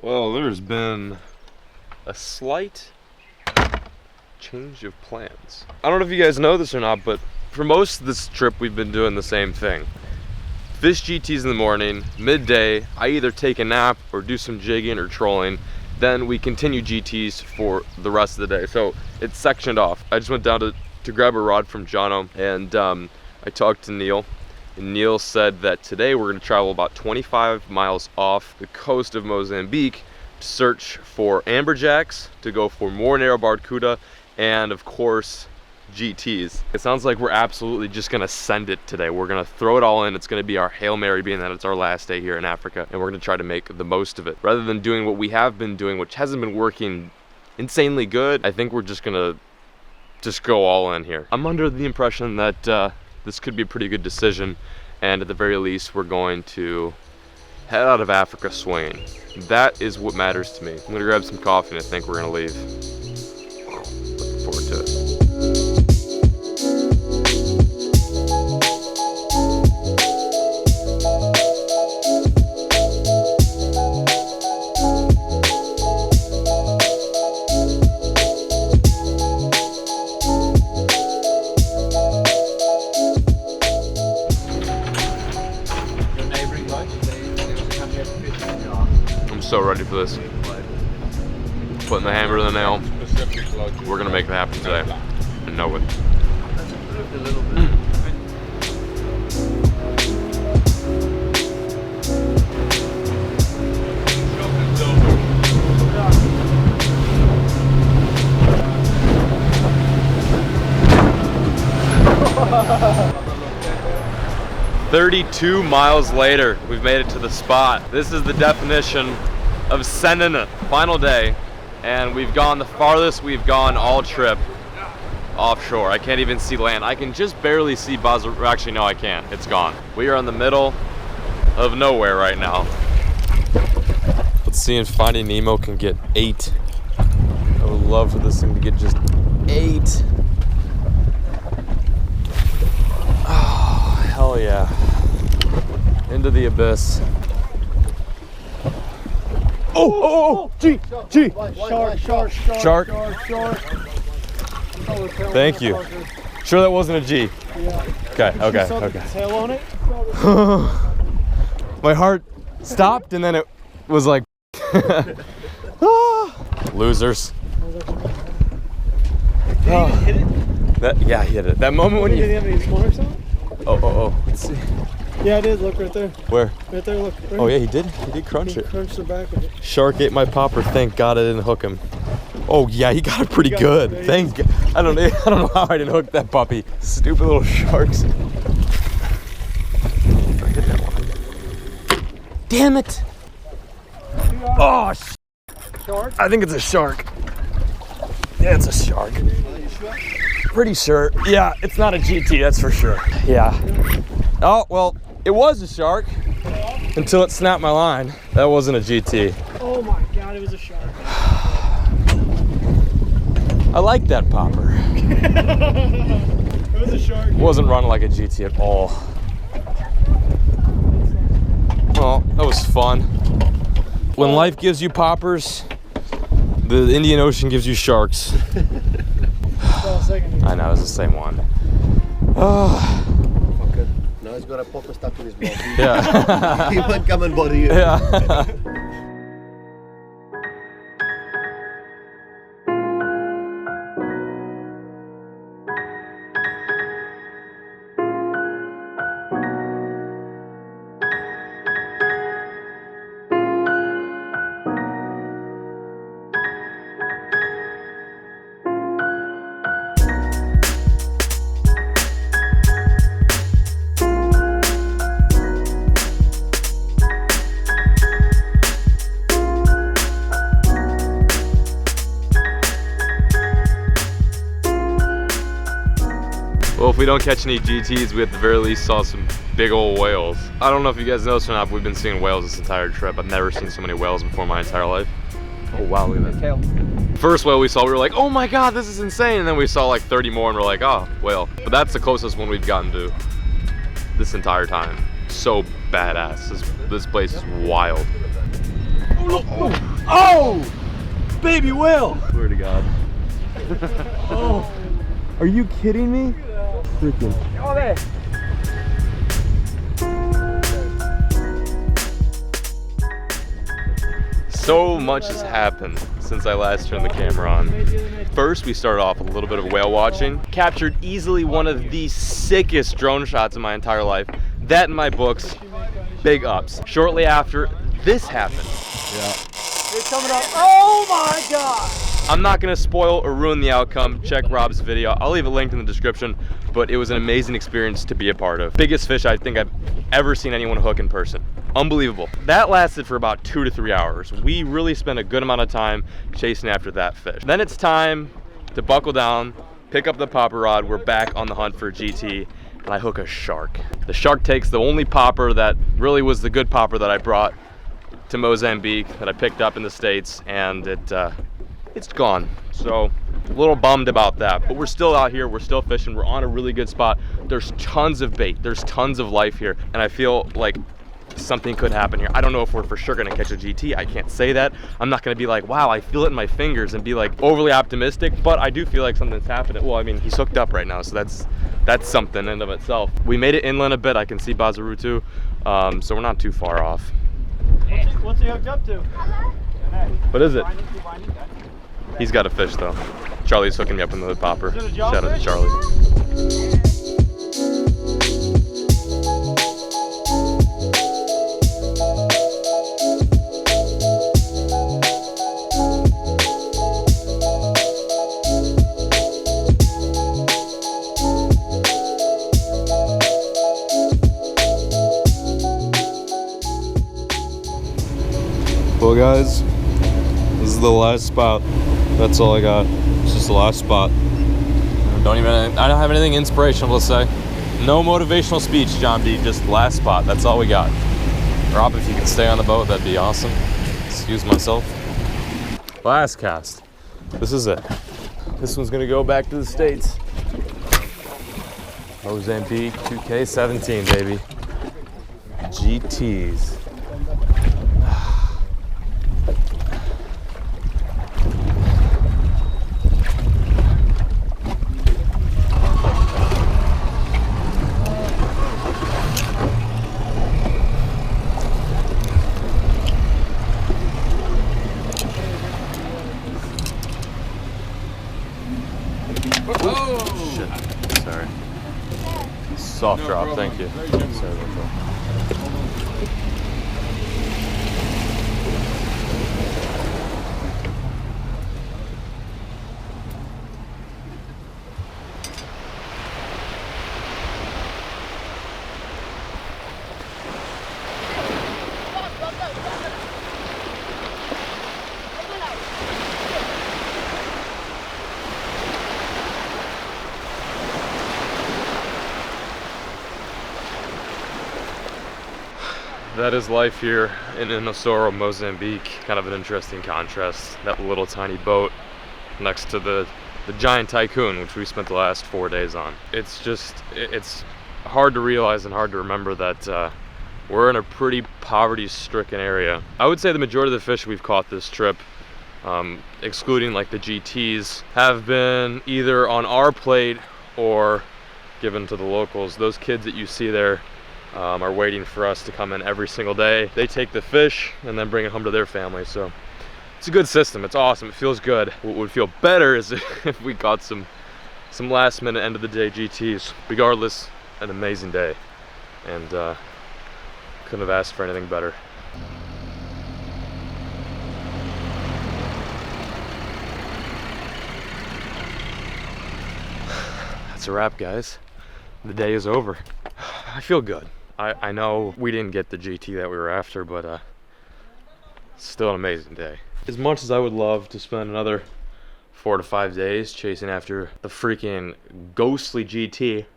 Well, there's been a slight change of plans. I don't know if you guys know this or not, but for most of this trip we've been doing the same thing. Fish GTs in the morning, midday, I either take a nap or do some jigging or trolling. Then we continue GTs for the rest of the day. So it's sectioned off. I just went down to grab a rod from Jono, and I talked to Neil. And Neil said that today we're gonna travel about 25 miles off the coast of Mozambique to search for amberjacks, to go for more narrow barracuda, and of course, GTs. It sounds like we're absolutely just gonna send it today. We're gonna throw it all in. It's gonna be our Hail Mary, being that it's our last day here in Africa, and we're gonna try to make the most of it. Rather than doing what we have been doing, which hasn't been working insanely good, I think we're just gonna go all in here. I'm under the impression that this could be a pretty good decision, and at the very least, we're going to head out of Africa swinging. That is what matters to me. I'm gonna grab some coffee and I think we're gonna leave. Looking forward to it. 'em so ready for this. Putting the hammer to the nail. We're gonna make it happen today. I know it. "32 miles later, we've made it to the spot. This is the definition of sending it. Final day, and we've gone the farthest we've gone all trip offshore. I can't even see land. I can just barely see Basel. Actually, no, I can't. It's gone. We are in the middle of nowhere right now. Let's see if Finding Nemo can get 8. I would love for this thing to get just 8. Oh, hell yeah. Into the abyss. Oh, G. Shark. Thank you. Sure that wasn't a G? Yeah. Okay. Tail on it? My heart stopped and then it was like, losers. Did he even hit it? Yeah, he hit it. That moment when Did you... he have any marks on it? Oh. Let's see. Yeah, I did. Look right there. Where? Right there, look. Right. Oh yeah, he did crunch it. Crunched the back of it. Shark ate my popper. Thank God I didn't hook him. Oh yeah, he got it pretty good. It, Thank God. I don't know how I didn't hook that puppy. Stupid little sharks. Damn it! Oh, Shark? I think it's a shark. Yeah, it's a shark. Pretty sure. Yeah, it's not a GT, that's for sure. Yeah. Oh, well, it was a shark until it snapped my line. That wasn't a GT. Oh my God, it was a shark. I like that popper. It was a shark. It wasn't running like a GT at all. Well, that was fun. When life gives you poppers, the Indian Ocean gives you sharks. I know, it's the same one. Okay. Now he's got a popper stuck in his mouth. Yeah. He won't come and bother you. Yeah. Well, if we don't catch any GTs, we at the very least saw some big old whales. I don't know if you guys noticed or not, but we've been seeing whales this entire trip. I've never seen so many whales before in my entire life. Oh wow, look at that. First whale we saw, we were like, oh my God, this is insane. And then we saw like 30 more and we're like, oh, whale. But that's the closest one we've gotten to this entire time. So badass. This place is wild. Oh, look. Oh. Oh! Baby whale! Swear to God. Oh. Are you kidding me? Freaking. Oh, there. So much has happened since I last turned the camera on. First, we started off with a little bit of whale watching. Captured easily one of the sickest drone shots in my entire life. That in my books, big ups. Shortly after, this happened. It's coming up. Oh my God! I'm not gonna spoil or ruin the outcome. Check Rob's video. I'll leave a link in the description, but it was an amazing experience to be a part of. Biggest fish I think I've ever seen anyone hook in person. Unbelievable. That lasted for about 2 to 3 hours. We really spent a good amount of time chasing after that fish. Then it's time to buckle down, pick up the popper rod. We're back on the hunt for GT, and I hook a shark. The shark takes the only popper that really was the good popper that I brought to Mozambique, that I picked up in the States, and it's gone. So a little bummed about that, but we're still out here, we're still fishing, we're on a really good spot. There's tons of bait, there's tons of life here, and I feel like something could happen here. I don't know if we're for sure gonna catch a GT. I can't say that. I'm not gonna be like, wow, I feel it in my fingers and be like overly optimistic, but I do feel like something's happening. Well, I mean, he's hooked up right now, so that's something in and of itself. We made it inland a bit. I can see Bazarutu, so we're not too far off. What's he hooked up to? What is it? He's got a fish though. Charlie's hooking me up in the popper. Shout out to Charlie. Well guys, this is the last spot. That's all I got. It's just the last spot. I don't have anything inspirational to say. No motivational speech, John B. Just last spot. That's all we got. Rob, if you can stay on the boat, that'd be awesome. Excuse myself. Last cast. This is it. This one's gonna go back to the States. Mozambique 2K17, baby. GTs. Shit. Sorry. Soft drop, thank you. Sorry about that. That is life here in Inosoro, Mozambique. Kind of an interesting contrast. That little tiny boat next to the giant tycoon, which we spent the last 4 days on. It's hard to realize and hard to remember that we're in a pretty poverty-stricken area. I would say the majority of the fish we've caught this trip, excluding like the GTs, have been either on our plate or given to the locals. Those kids that you see there are waiting for us to come in every single day. They take the fish and then bring it home to their family. So it's a good system. It's awesome. It feels good. What would feel better is if we got some last minute end of the day GTs. Regardless, an amazing day, and couldn't have asked for anything better. That's a wrap, guys. The day is over. I feel good. I know we didn't get the GT that we were after, but still an amazing day. As much as I would love to spend another 4 to 5 days chasing after the freaking ghostly GT,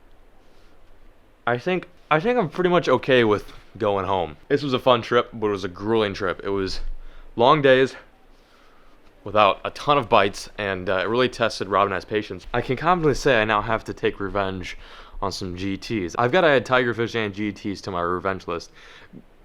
I think I'm pretty much okay with going home. This was a fun trip, but it was a grueling trip. It was long days without a ton of bites, and it really tested Rob and I's patience. I can confidently say I now have to take revenge on some GTs. I've got to add tigerfish and GTs to my revenge list.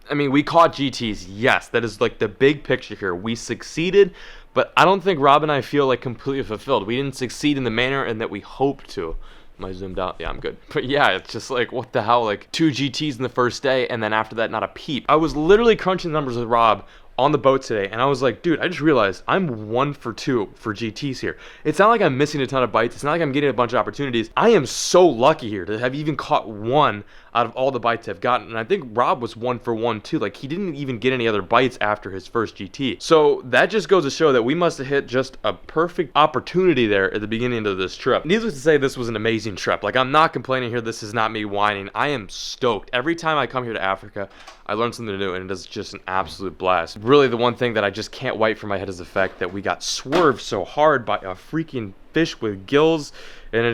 I mean, we caught GTs, yes. That is like the big picture here. We succeeded, but I don't think Rob and I feel like completely fulfilled. We didn't succeed in the manner and that we hoped to. Am I zoomed out? Yeah, I'm good. But yeah, it's just like, what the hell? Like 2 GTs in the first day, and then after that, not a peep. I was literally crunching the numbers with Rob on the boat today, and I was like, dude, I just realized I'm 1 for 2 for GTs here. It's not like I'm missing a ton of bites. It's not like I'm getting a bunch of opportunities. I am so lucky here to have even caught 1 out of all the bites I've gotten. And I think Rob was 1 for 1 too. Like, he didn't even get any other bites after his first GT. So that just goes to show that we must have hit just a perfect opportunity there at the beginning of this trip. Needless to say, this was an amazing trip. Like, I'm not complaining here. This is not me whining. I am stoked. Every time I come here to Africa, I learn something new, and it is just an absolute blast. Really, the one thing that I just can't wipe from my head is the fact that we got swerved so hard by a freaking fish with gills, and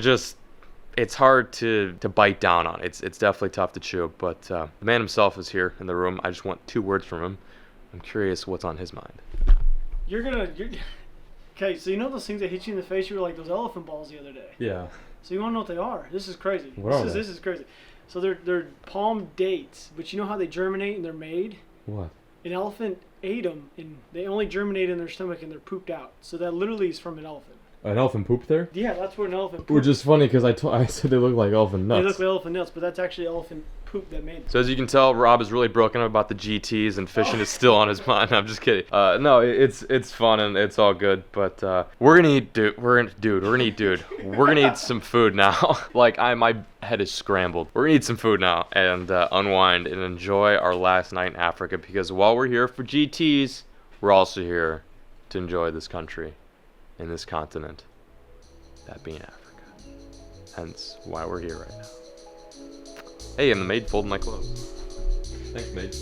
it's hard to bite down on. It's definitely tough to chew, but the man himself is here in the room. I just want 2 words from him. I'm curious what's on his mind. Okay, so you know those things that hit you in the face? You were like those elephant balls the other day. Yeah. So you want to know what they are? This is crazy. What are they? This is crazy. So they're palm dates, but you know how they germinate and they're made? What? An elephant ate them, and they only germinate in their stomach and they're pooped out. So that literally is from an elephant. An elephant pooped there? Yeah, that's where an elephant pooped. Which is funny because I said they look like elephant nuts. They look like elephant nuts, but that's actually elephant poop that made them. So as you can tell, Rob is really broken up about the GTs, and fishing is still on his mind. I'm just kidding. No, it's fun and it's all good, but we're gonna eat, dude. We're gonna eat some food now. Like, my head is scrambled. We're gonna eat some food now and unwind and enjoy our last night in Africa, because while we're here for GTs, we're also here to enjoy this country and this continent, that being Africa. Hence why we're here right now. Hey, and the maid folded my clothes. Thanks, maid.